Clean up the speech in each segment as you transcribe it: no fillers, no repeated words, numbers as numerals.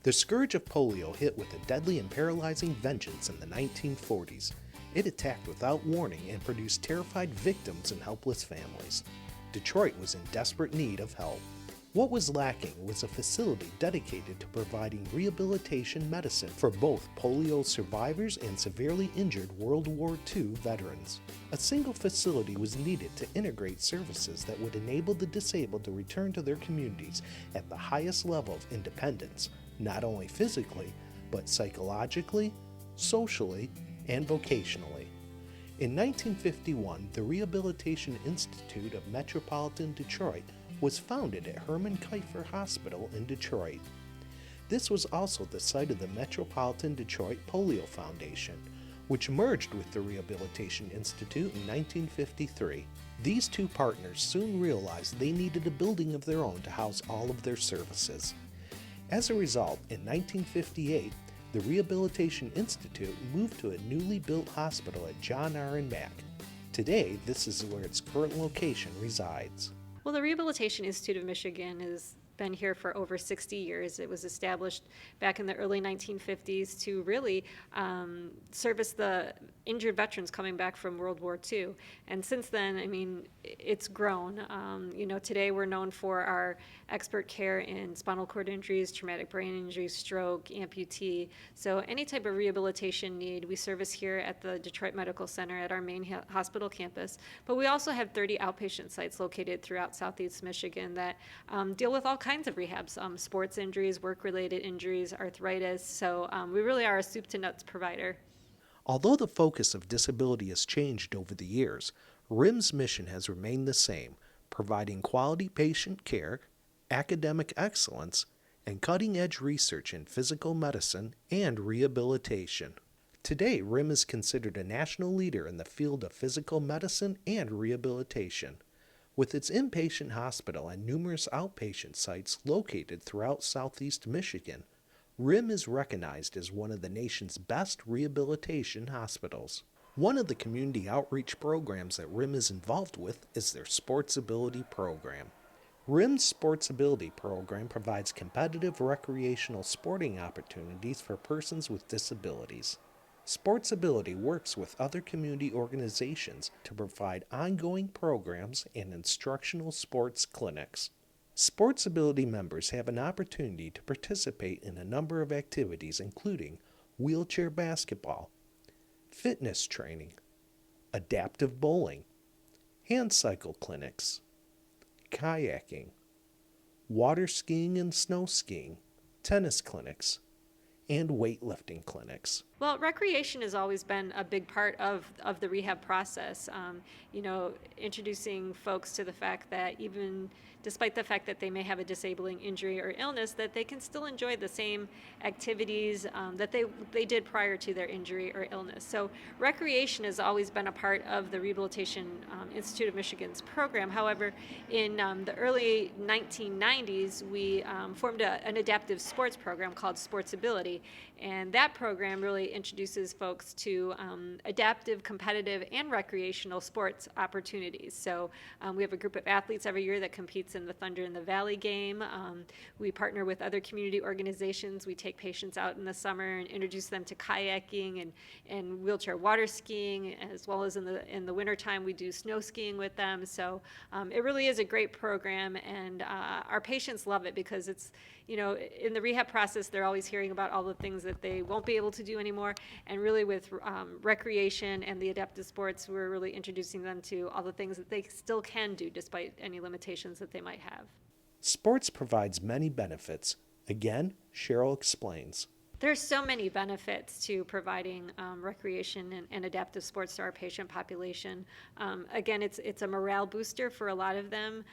The scourge of polio hit with a deadly and paralyzing vengeance in the 1940s. It attacked without warning and produced terrified victims and helpless families. Detroit was in desperate need of help. What was lacking was a facility dedicated to providing rehabilitation medicine for both polio survivors and severely injured World War II veterans. A single facility was needed to integrate services that would enable the disabled to return to their communities at the highest level of independence, not only physically, but psychologically, socially, and vocationally. In 1951, the Rehabilitation Institute of Metropolitan Detroit was founded at Herman Kiefer Hospital in Detroit. This was also the site of the Metropolitan Detroit Polio Foundation, which merged with the Rehabilitation Institute in 1953. These two partners soon realized they needed a building of their own to house all of their services. As a result, in 1958, the Rehabilitation Institute moved to a newly built hospital at John R. and Mack. Today, this is where its current location resides. Well, the Rehabilitation Institute of Michigan has been here for over 60 years. It was established back in the early 1950s to really service the injured veterans coming back from World War II. And since then, I mean, it's grown. Today we're known for our expert care in spinal cord injuries, traumatic brain injuries, stroke, amputee. So any type of rehabilitation need, we service here at the Detroit Medical Center at our main hospital campus. But we also have 30 outpatient sites located throughout Southeast Michigan that deal with all kinds of rehabs, sports injuries, work-related injuries, arthritis. So we really are a soup to nuts provider. Although the focus of disability has changed over the years, RIM's mission has remained the same, providing quality patient care, academic excellence, and cutting-edge research in physical medicine and rehabilitation. Today, RIM is considered a national leader in the field of physical medicine and rehabilitation. With its inpatient hospital and numerous outpatient sites located throughout Southeast Michigan, RIM is recognized as one of the nation's best rehabilitation hospitals. One of the community outreach programs that RIM is involved with is their Sportsability program. RIM's Sportsability program provides competitive recreational sporting opportunities for persons with disabilities. Sportsability works with other community organizations to provide ongoing programs and instructional sports clinics. Sportsability members have an opportunity to participate in a number of activities including wheelchair basketball, fitness training, adaptive bowling, hand cycle clinics, kayaking, water skiing and snow skiing, tennis clinics, and weightlifting clinics. Well, recreation has always been a big part of the rehab process. Introducing folks to the fact that even despite the fact that they may have a disabling injury or illness, that they can still enjoy the same activities that they did prior to their injury or illness. So recreation has always been a part of the Rehabilitation Institute of Michigan's program. However, in the early 1990s, we formed an adaptive sports program called Sportsability, and that program really introduces folks to adaptive, competitive, and recreational sports opportunities. So we have a group of athletes every year that competes in the Thunder in the Valley game. We partner with other community organizations. We take patients out in the summer and introduce them to kayaking and wheelchair water skiing, as well as in the wintertime we do snow skiing with them. So it really is a great program, and our patients love it because it's, in the rehab process, they're always hearing about all the things that they won't be able to do anymore. And really with recreation and the adaptive sports, we're really introducing them to all the things that they still can do despite any limitations that they might have. Sports provides many benefits. Again, Cheryl explains. There's so many benefits to providing recreation and adaptive sports to our patient population. Again, it's a morale booster for a lot of them.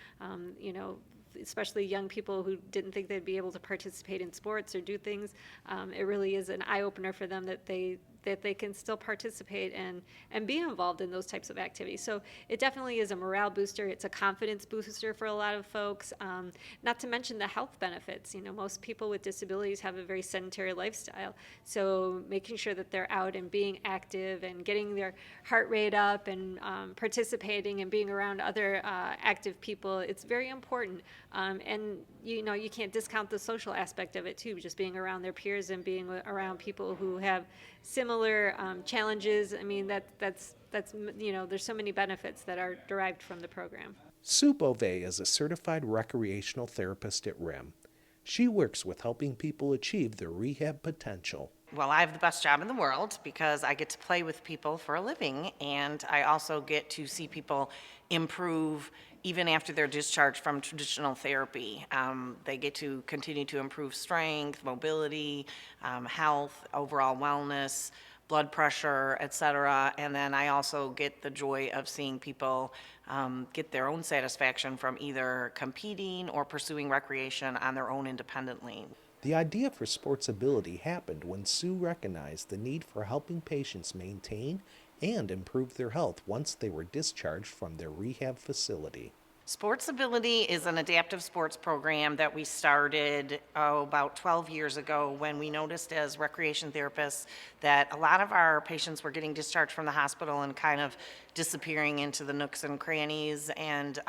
Especially young people who didn't think they'd be able to participate in sports or do things. It really is an eye-opener for them that they that they can still participate and be involved in those types of activities. So it definitely is a morale booster. It's a confidence booster for a lot of folks. Not to mention the health benefits. Most people with disabilities have a very sedentary lifestyle. So making sure that they're out and being active and getting their heart rate up and participating and being around other active people, it's very important. And you can't discount the social aspect of it too, just being around their peers and being around people who have similar challenges. I mean, that's there's so many benefits that are derived from the program. Sue Beauvais is a certified recreational therapist at RIM. She works with helping people achieve their rehab potential. Well, I have the best job in the world because I get to play with people for a living, and I also get to see people improve even after they're discharged from traditional therapy. They get to continue to improve strength, mobility, health, overall wellness, blood pressure, etc. And then I also get the joy of seeing people get their own satisfaction from either competing or pursuing recreation on their own independently. The idea for Sportsability happened when Sue recognized the need for helping patients maintain and improve their health once they were discharged from their rehab facility. Sportsability is an adaptive sports program that we started about 12 years ago when we noticed as recreation therapists that a lot of our patients were getting discharged from the hospital and kind of disappearing into the nooks and crannies, and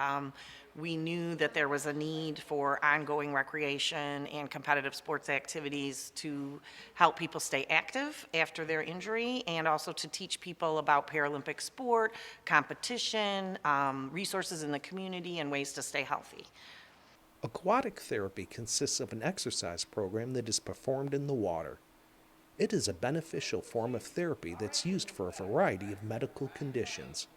we knew that there was a need for ongoing recreation and competitive sports activities to help people stay active after their injury, and also to teach people about Paralympic sport, competition, resources in the community, and ways to stay healthy. Aquatic therapy consists of an exercise program that is performed in the water. It is a beneficial form of therapy that's used for a variety of medical conditions.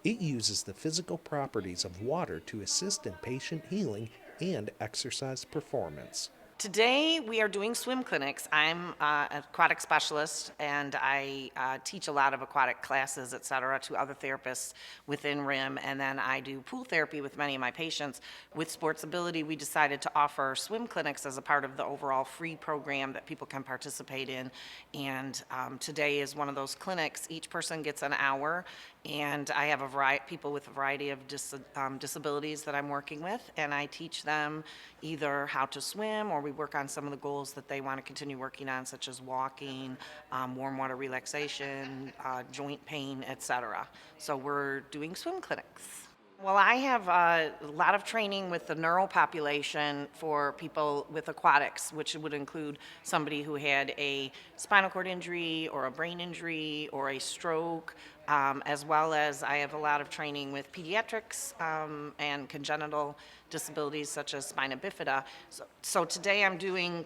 It uses the physical properties of water to assist in patient healing and exercise performance. Today, we are doing swim clinics. I'm an aquatic specialist, and I teach a lot of aquatic classes, et cetera, to other therapists within RIM, and then I do pool therapy with many of my patients. With Sportsability, we decided to offer swim clinics as a part of the overall free program that people can participate in, and today is one of those clinics. Each person gets an hour, and I have people with a variety of disabilities that I'm working with, and I teach them either how to swim, or we work on some of the goals that they want to continue working on, such as walking, warm water relaxation, joint pain, etc. So we're doing swim clinics. Well, I have a lot of training with the neural population for people with aquatics, which would include somebody who had a spinal cord injury or a brain injury or a stroke, as well as I have a lot of training with pediatrics and congenital disabilities such as spina bifida. So today I'm doing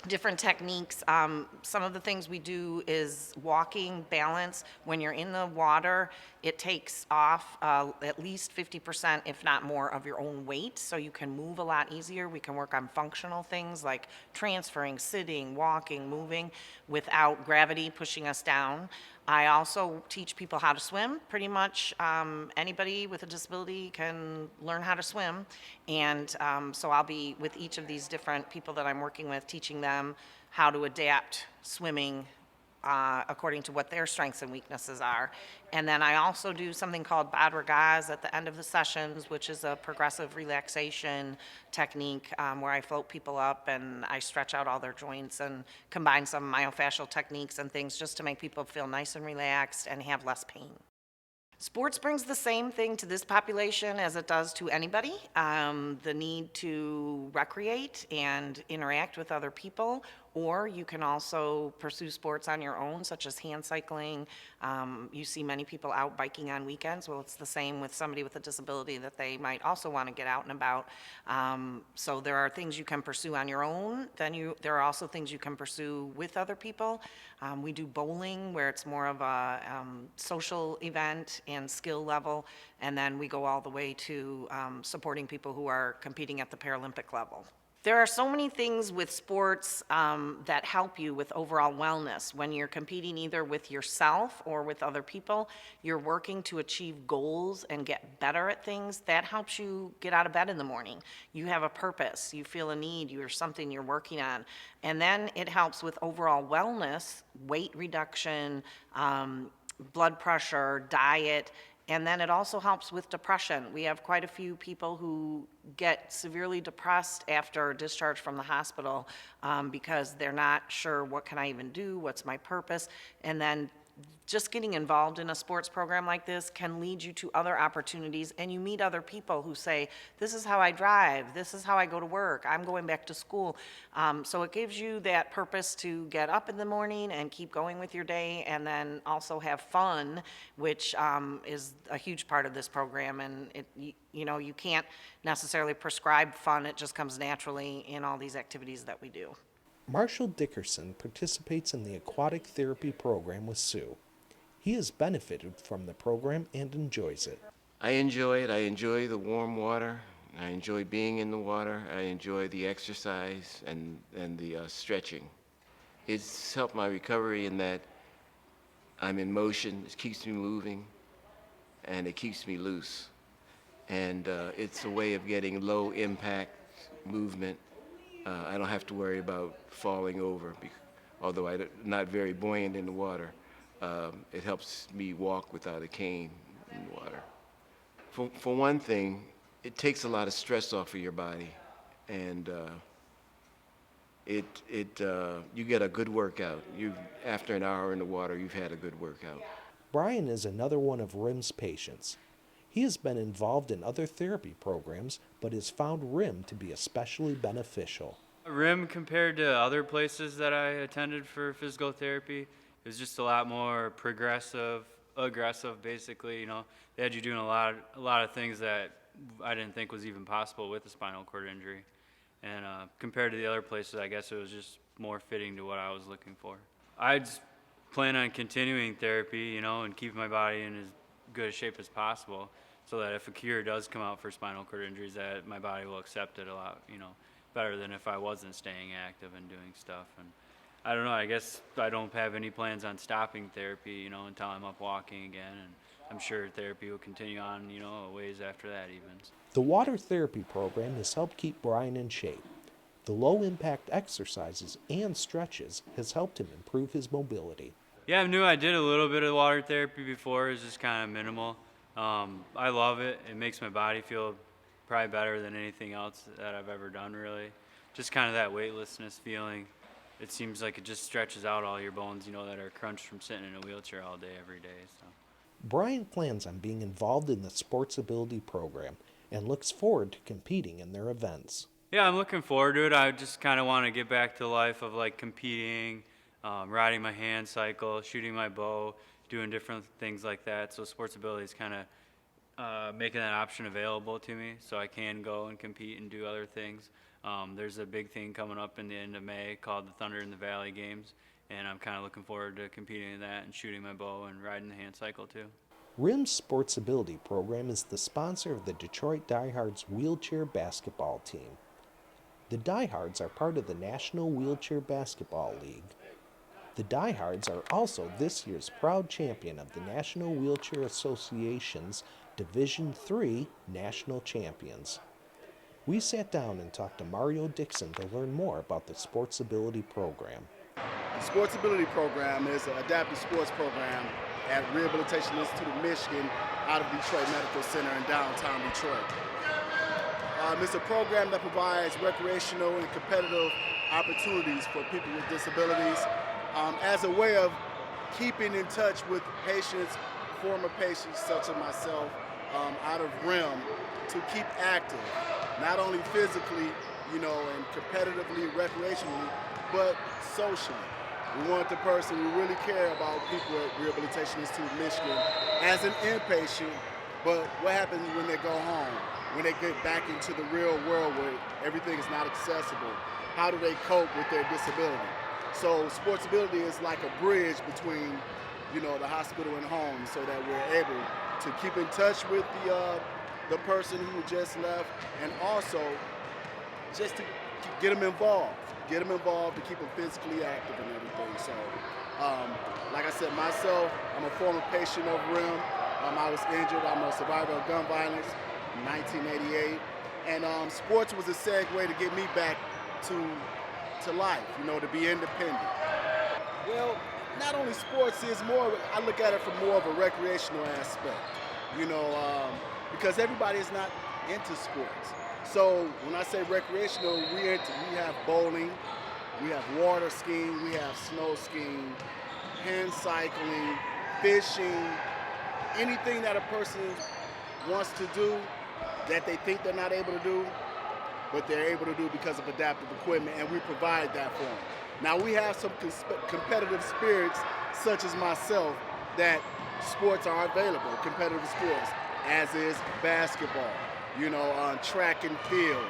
different techniques. Some of the things we do is walking, balance. When you're in the water, it takes off at least 50%, if not more, of your own weight, so you can move a lot easier. We can work on functional things like transferring, sitting, walking, moving without gravity pushing us down. I also teach people how to swim. Pretty much anybody with a disability can learn how to swim. And so I'll be with each of these different people that I'm working with, teaching them how to adapt swimming according to what their strengths and weaknesses are. And then I also do something called bad regaz at the end of the sessions, which is a progressive relaxation technique where I float people up and I stretch out all their joints and combine some myofascial techniques and things just to make people feel nice and relaxed and have less pain. Sports brings the same thing to this population as it does to anybody, the need to recreate and interact with other people, or you can also pursue sports on your own, such as hand cycling. You see many people out biking on weekends. Well, it's the same with somebody with a disability, that they might also want to get out and about. So there are things you can pursue on your own. Then there are also things you can pursue with other people. We do bowling, where it's more of a social event and skill level, and then we go all the way to supporting people who are competing at the Paralympic level. There are so many things with sports that help you with overall wellness. When you're competing either with yourself or with other people, you're working to achieve goals and get better at things. That helps you get out of bed in the morning. You have a purpose, you feel a need, you're something you're working on. And then it helps with overall wellness, weight reduction, blood pressure, diet. And then it also helps with depression. We have quite a few people who get severely depressed after discharge from the hospital because they're not sure, what can I even do, what's my purpose? And then just getting involved in a sports program like this can lead you to other opportunities, and you meet other people who say, this is how I drive, this is how I go to work, I'm going back to school. So it gives you that purpose to get up in the morning and keep going with your day, and then also have fun, which is a huge part of this program. And you can't necessarily prescribe fun, it just comes naturally in all these activities that we do. Marshall Dickerson participates in the aquatic therapy program with Sue. He has benefited from the program and enjoys it. I enjoy it. I enjoy the warm water. I enjoy being in the water. I enjoy the exercise and the stretching. It's helped my recovery in that I'm in motion. It keeps me moving, and it keeps me loose. And it's a way of getting low impact movement. I don't have to worry about falling over, although I'm not very buoyant in the water. It helps me walk without a cane in the water. For one thing, it takes a lot of stress off of your body, and you get a good workout. After an hour in the water, you've had a good workout. Brian is another one of RIM's patients. He has been involved in other therapy programs, but has found RIM to be especially beneficial. RIM, compared to other places that I attended for physical therapy, it was just a lot more aggressive, basically. They had you doing a lot of things that I didn't think was even possible with a spinal cord injury. And compared to the other places, I guess it was just more fitting to what I was looking for. I just plan on continuing therapy, and keeping my body in as good a shape as possible, so that if a cure does come out for spinal cord injuries, that my body will accept it a lot, better than if I wasn't staying active and doing stuff. And I don't know, I guess I don't have any plans on stopping therapy, until I'm up walking again, and I'm sure therapy will continue on, a ways after that even. The water therapy program has helped keep Brian in shape. The low-impact exercises and stretches has helped him improve his mobility. Yeah, I knew I did a little bit of water therapy before. It was just kind of minimal. I love it. It makes my body feel probably better than anything else that I've ever done, really. Just kind of that weightlessness feeling. It seems like it just stretches out all your bones, that are crunched from sitting in a wheelchair all day, every day. So. Brian plans on being involved in the Sportsability program and looks forward to competing in their events. Yeah, I'm looking forward to it. I just kind of want to get back to the life of competing, riding my hand cycle, shooting my bow, doing different things like that. So Sportsability is kind of making that option available to me, so I can go and compete and do other things. There's a big thing coming up in the end of May called the Thunder in the Valley Games, and I'm kind of looking forward to competing in that and shooting my bow and riding the hand cycle too. RIM's Sportsability program is the sponsor of the Detroit Diehards wheelchair basketball team. The Diehards are part of the National Wheelchair Basketball League. The Diehards are also this year's proud champion of the National Wheelchair Association's Division III National Champions. We sat down and talked to Mario Dixon to learn more about the Sportsability program. The Sportsability program is an adaptive sports program at Rehabilitation Institute of Michigan out of Detroit Medical Center in downtown Detroit. It's a program that provides recreational and competitive opportunities for people with disabilities as a way of keeping in touch with patients, former patients such as myself, out of RIM to keep active, not only physically, and competitively, recreationally, but socially. We want the person who really care about people at Rehabilitation Institute of Michigan as an inpatient, but what happens when they go home, when they get back into the real world where everything is not accessible? How do they cope with their disability? So Sportsability is like a bridge between, the hospital and home, so that we're able to keep in touch with the person who just left, and also just to get them involved to keep them physically active and everything. So, like I said, myself, I'm a former patient of RIM. I was injured. I'm a survivor of gun violence in 1988. And sports was a segue to get me back to life, you know, to be independent. Well, not only sports is more, I look at it from more of a recreational aspect, you know, because everybody is not into sports. So when I say recreational, we have bowling, we have water skiing, we have snow skiing, hand cycling, fishing, anything that a person wants to do that they think they're not able to do, but they're able to do because of adaptive equipment, and we provide that for them. Now we have some competitive spirits, such as myself, that sports are available, competitive sports, as is basketball, you know, track and field,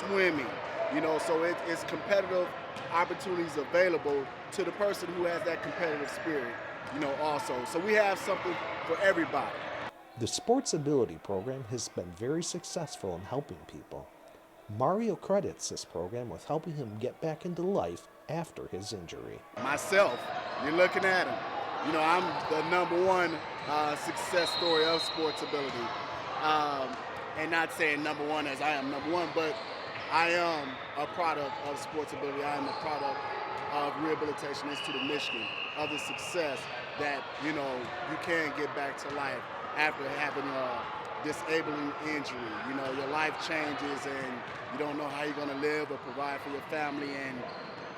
swimming, you know, so it's competitive opportunities available to the person who has that competitive spirit, you know, also. So we have something for everybody. The Sportsability program has been very successful in helping people. Mario credits this program with helping him get back into life after his injury. Myself, you're looking at him. You know, I'm the #1 success story of Sportsability. And not saying #1 as I am #1, but I am a product of Sportsability. I am a product of Rehabilitation Institute of Michigan, of the success that, you know, you can get back to life after having a disabling injury. You know, your life changes and you don't know how you're going to live or provide for your family. And,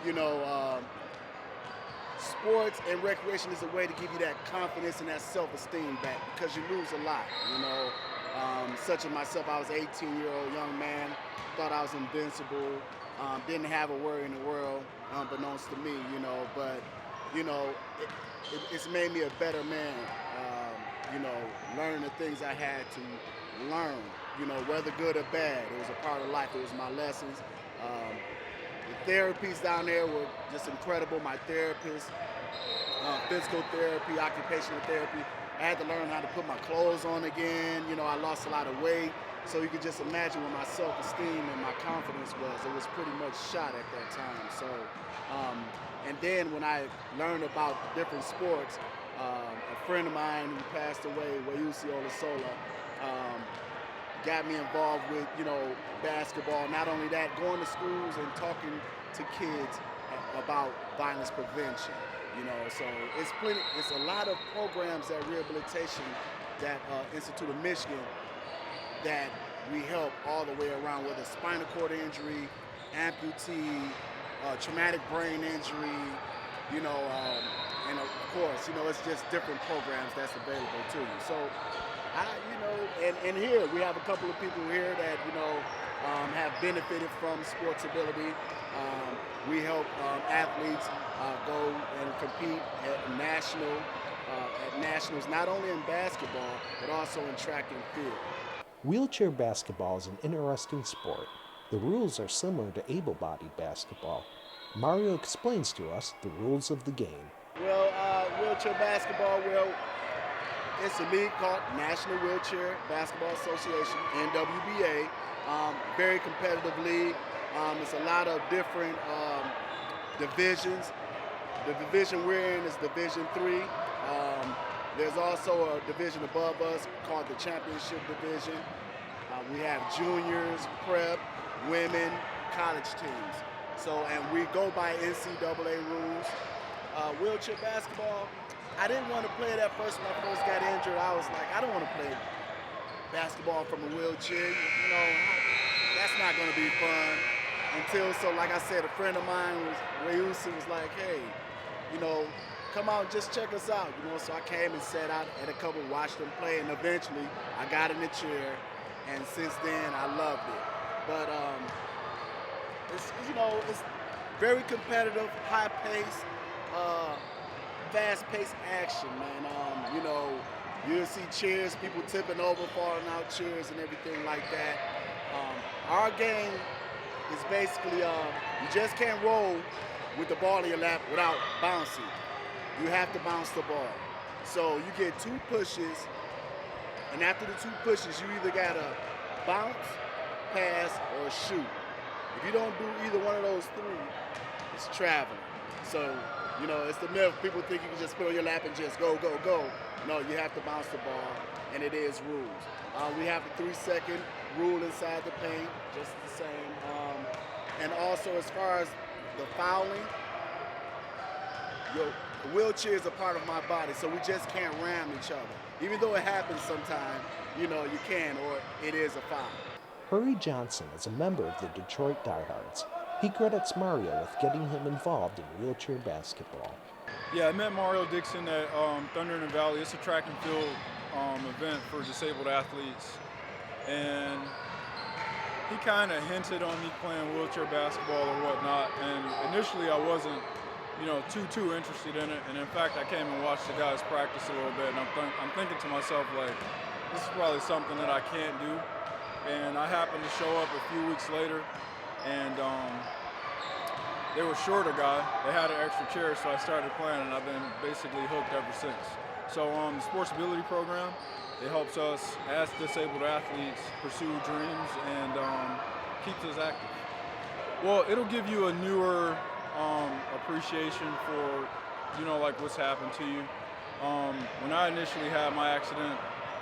you know, sports and recreation is a way to give you that confidence and that self-esteem back, because you lose a lot, you know. Such as myself, I was an 18-year-old young man, thought I was invincible, didn't have a worry in the world, unbeknownst to me, you know. But, you know, it's made me a better man, you know, learning the things I had to learn, you know, whether good or bad. It was a part of life. It was my lessons. The therapies down there were just incredible. My therapist, physical therapy, occupational therapy. I had to learn how to put my clothes on again. You know, I lost a lot of weight. So you could just imagine what my self-esteem and my confidence was. It was pretty much shot at that time. So, and then when I learned about different sports, a friend of mine who passed away, Wayusi Olasola, got me involved with, you know, basketball. Not only that, going to schools and talking to kids about violence prevention. You know, so it's a lot of programs at Rehabilitation, that Institute of Michigan, that we help all the way around, whether spinal cord injury, amputee, traumatic brain injury, you know, and of course, you know, it's just different programs that's available to you. So, you know, and here we have a couple of people here that, you know, have benefited from Sportsability. We help athletes go and compete at nationals, not only in basketball, but also in track and field. Wheelchair basketball is an interesting sport. The rules are similar to able-bodied basketball. Mario explains to us the rules of the game. Well, wheelchair basketball, it's a league called National Wheelchair Basketball Association, NWBA. Very competitive league. It's a lot of different divisions. The division we're in is Division III. There's also a division above us called the Championship Division. We have juniors, prep, women, college teams. So, and we go by NCAA rules. Wheelchair basketball, I didn't want to play it at first when I first got injured. I was like, I don't want to play basketball from a wheelchair. You know, that's not going to be fun. So like I said, a friend of mine was like, hey, you know, come out and just check us out. You know, so I came and sat out at a couple, watched them play, and eventually I got in the chair, and since then I loved it. But it's, you know, it's very competitive, high pace, fast-paced action, man. You know, you'll see chairs, people tipping over, falling out chairs and everything like that. Our game is basically, you just can't roll with the ball in your lap without bouncing. You have to bounce the ball. So you get 2 pushes, and after the 2 pushes, you either gotta bounce, pass, or shoot. If you don't do either one of those three, it's traveling. So, it's the myth. People think you can just put on your lap and just go, go, go. No, you have to bounce the ball, and it is rules. We have the 3-second rule inside the paint, just the same. And also, as far as the fouling, the wheelchair is a part of my body, so we just can't ram each other. Even though it happens sometime, you can, or it is a foul. Hurry Johnson is a member of the Detroit Diehards. He credits Mario with getting him involved in wheelchair basketball. Yeah, I met Mario Dixon at Thunder in the Valley. It's a track and field event for disabled athletes. And he kind of hinted on me playing wheelchair basketball or whatnot. And initially I wasn't, too interested in it. And in fact, I came and watched the guys practice a little bit. And I'm thinking to myself, like, this is probably something that I can't do. And I happened to show up a few weeks later, and they were short a guy. They had an extra chair, so I started playing, and I've been basically hooked ever since. So the Sportsability program, it helps us as disabled athletes pursue dreams and keeps us active. Well, it'll give you a newer appreciation for, like what's happened to you. When I initially had my accident,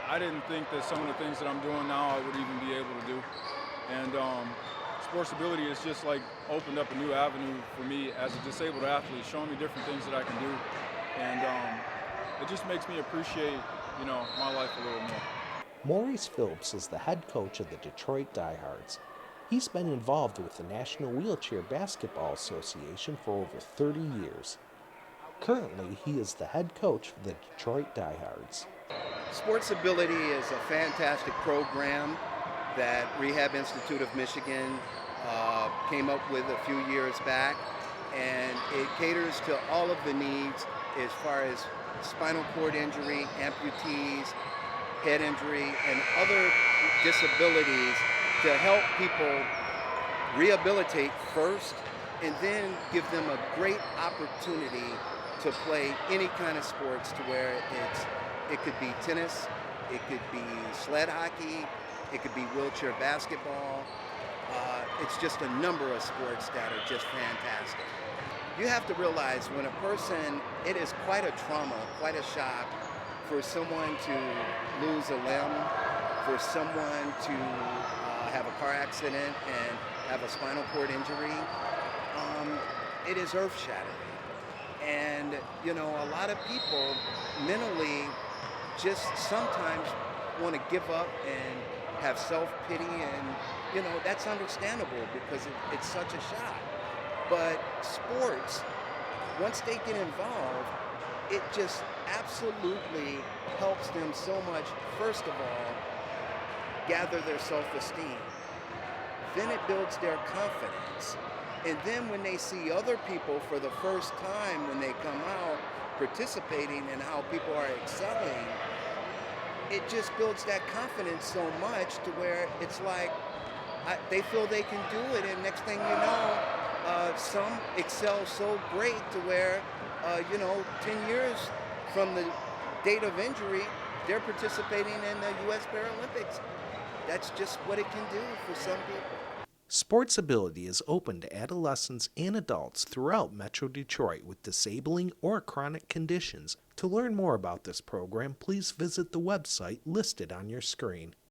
I didn't think that some of the things that I'm doing now I would even be able to do. And Sportsability has just like opened up a new avenue for me as a disabled athlete, showing me different things that I can do. And it just makes me appreciate, my life a little more. Maurice Phillips is the head coach of the Detroit Diehards. He's been involved with the National Wheelchair Basketball Association for over 30 years. Currently, he is the head coach for the Detroit Diehards. Sportsability is a fantastic program that Rehab Institute of Michigan came up with a few years back, and it caters to all of the needs as far as spinal cord injury, amputees, head injury, and other disabilities to help people rehabilitate first and then give them a great opportunity to play any kind of sports, to where it could be tennis, it could be sled hockey, it could be wheelchair basketball. It's just a number of sports that are just fantastic. You have to realize when a person, it is quite a trauma, quite a shock for someone to lose a limb, for someone to have a car accident and have a spinal cord injury. It is earth-shattering. And, a lot of people mentally just sometimes want to give up and have self-pity, and, that's understandable because it's such a shock. But sports, once they get involved, it just absolutely helps them so much, first of all, gather their self-esteem. Then it builds their confidence. And then when they see other people for the first time, when they come out participating and how people are excelling, it just builds that confidence so much to where it's like they feel they can do it. And next thing you know, some excel so great to where, 10 years from the date of injury, they're participating in the U.S. Paralympics. That's just what it can do for some people. Sportsability is open to adolescents and adults throughout Metro Detroit with disabling or chronic conditions. To learn more about this program, please visit the website listed on your screen.